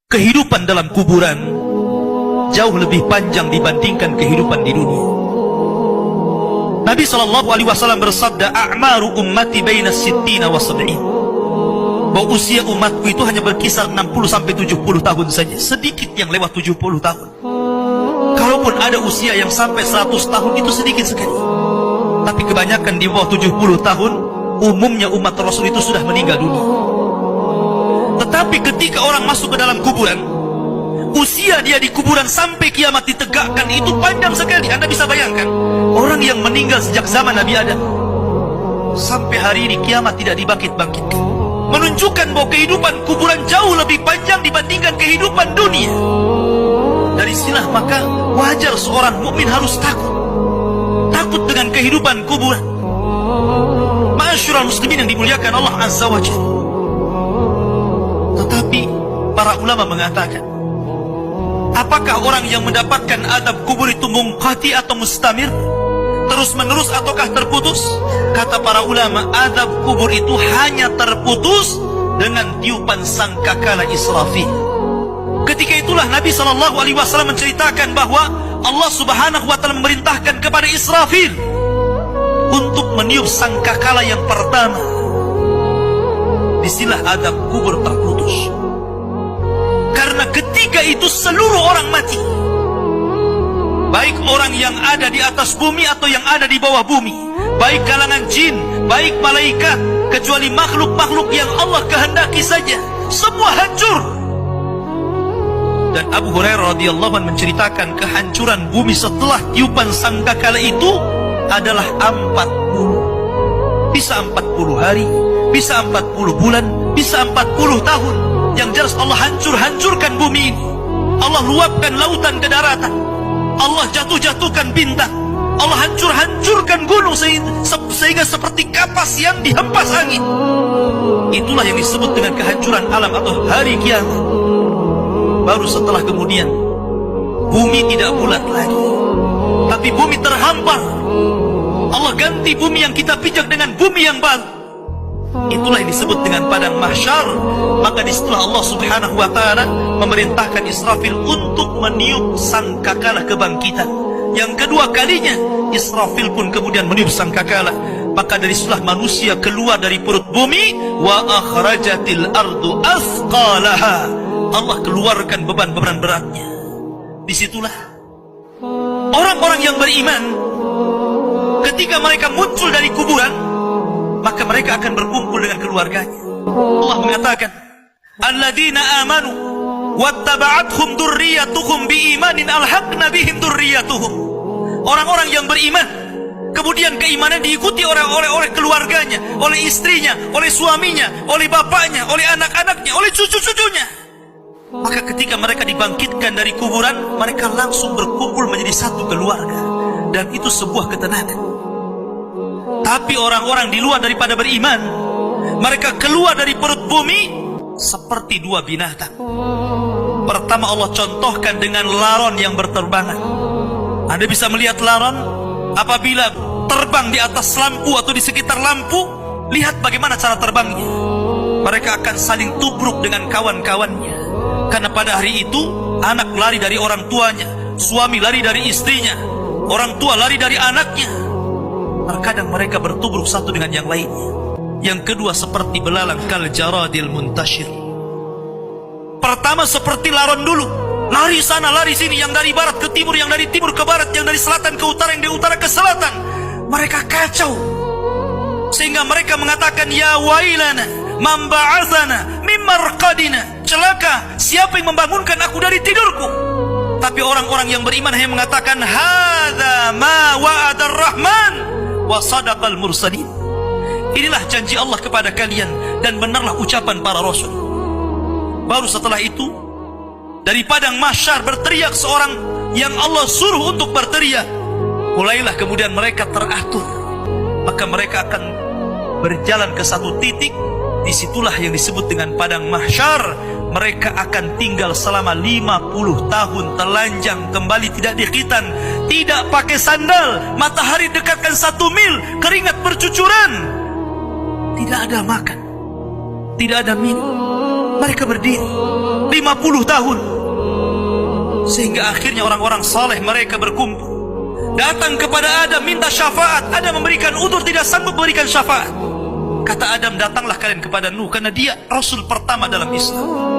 kehidupan dalam kuburan jauh lebih panjang dibandingkan kehidupan di dunia. Nabi SAW bersabda, "A'maru ummati baina sittina wa sab'in." Bahwa usia umatku itu hanya berkisar 60 sampai 70 tahun saja. Sedikit yang lewat 70 tahun. Kalaupun ada usia yang sampai 100 tahun itu sedikit sekali. Tapi kebanyakan di bawah 70 tahun, umumnya umat Rasul itu sudah meninggal dunia. Tetapi ketika orang masuk ke dalam kuburan, usia dia di kuburan sampai kiamat ditegakkan itu panjang sekali. Anda bisa bayangkan, orang yang meninggal sejak zaman Nabi Adam sampai hari ini kiamat tidak dibangkit-bangkitkan, menunjukkan bahwa kehidupan kuburan jauh lebih panjang dibandingkan kehidupan dunia. Dari sinilah maka wajar seorang mukmin harus takut dengan kehidupan kuburan. Ma'asyiral muslimin yang dimuliakan Allah Azza wa Jalla. Tetapi para ulama mengatakan, apakah orang yang mendapatkan adab kubur itu munqati atau mustamir, terus menerus ataukah terputus? Kata para ulama, adab kubur itu hanya terputus dengan tiupan sangkakala Israfil. Ketika itulah Nabi SAW menceritakan bahwa Allah Subhanahu wa Ta'ala memerintahkan kepada Israfil untuk meniup sangkakala yang pertama. Disinilah adab kubur terputus. Karena ketika itu seluruh orang mati, baik orang yang ada di atas bumi atau yang ada di bawah bumi, baik kalangan jin, baik malaikat, kecuali makhluk-makhluk yang Allah kehendaki saja, semua hancur. Dan Abu Hurairah radhiyallahu anhu menceritakan kehancuran bumi setelah tiupan sangkakala itu adalah 40. Bisa 40 hari, bisa 40 bulan, bisa 40 tahun. Yang jelas Allah hancurkan bumi ini. Allah luapkan lautan ke daratan. Allah jatuhkan bintang. Allah hancurkan gunung sehingga seperti kapas yang dihempas angin. Itulah yang disebut dengan kehancuran alam atau hari kiamat. Baru setelah kemudian bumi tidak bulat lagi, tapi bumi terhampar. Allah ganti bumi yang kita pijak dengan bumi yang baru. Itulah yang disebut dengan padang mahsyar. Maka disitulah Allah Subhanahu wa Ta'ala memerintahkan Israfil untuk meniup sangkakala kebangkitan. Yang kedua kalinya Israfil pun kemudian meniup sangkakala. Maka dari situlah manusia keluar dari perut bumi. Wa akhrajatil ardu athqalaha. Allah keluarkan beban-beban beratnya. Disitulah orang-orang yang beriman, ketika mereka muncul dari kuburan, maka mereka akan berkumpul dengan keluarganya. Allah mengatakan, alladzina amanu wattaba'athum dzurriyyatuhum biimanin alhaqna bihim dzurriyyatuhum. Orang-orang yang beriman, kemudian keimanan diikuti oleh keluarganya, oleh istrinya, oleh suaminya, oleh bapaknya, oleh anak-anaknya, oleh cucu-cucunya. Maka ketika mereka dibangkitkan dari kuburan, mereka langsung berkumpul menjadi satu keluarga. Dan itu sebuah ketenangan. Tapi orang-orang di luar daripada beriman, mereka keluar dari perut bumi seperti dua binatang. Pertama Allah contohkan dengan laron yang berterbangan. Anda bisa melihat laron apabila terbang di atas lampu atau di sekitar lampu. Lihat bagaimana cara terbangnya. Mereka akan saling tubruk dengan kawan-kawannya. Karena pada hari itu anak lari dari orang tuanya, suami lari dari istrinya, orang tua lari dari anaknya. Terkadang mereka bertubruk satu dengan yang lainnya. Yang kedua seperti belalang kal jaradil muntashir. Pertama seperti laron dulu, lari sana lari sini, yang dari barat ke timur, yang dari timur ke barat, yang dari selatan ke utara, yang dari utara ke selatan. Mereka kacau sehingga mereka mengatakan, ya wailana man ba'atsana min marqadina. Celaka, siapa yang membangunkan aku dari tidurku? Tapi orang-orang yang beriman hanya mengatakan, hadza ma wa'adar rahman wa sadaqal mursalin. Inilah janji Allah kepada kalian dan benarlah ucapan para rasul. Baru setelah itu dari padang mahsyar berteriak seorang yang Allah suruh untuk berteriak. Mulailah kemudian mereka teratur. Maka mereka akan berjalan ke satu titik. Disitulah yang disebut dengan padang mahsyar. Mereka akan tinggal selama 50 tahun telanjang, kembali tidak dikhitan, tidak pakai sandal, matahari dekatkan 1 mil, keringat bercucuran, tidak ada makan, tidak ada minum. Mereka berdiri 50 tahun. Sehingga akhirnya orang-orang saleh mereka berkumpul, datang kepada Adam minta syafaat. Adam memberikan udzur, tidak sanggup memberikan syafaat. Kata Adam, datanglah kalian kepada Nuh, karena dia Rasul pertama dalam Islam.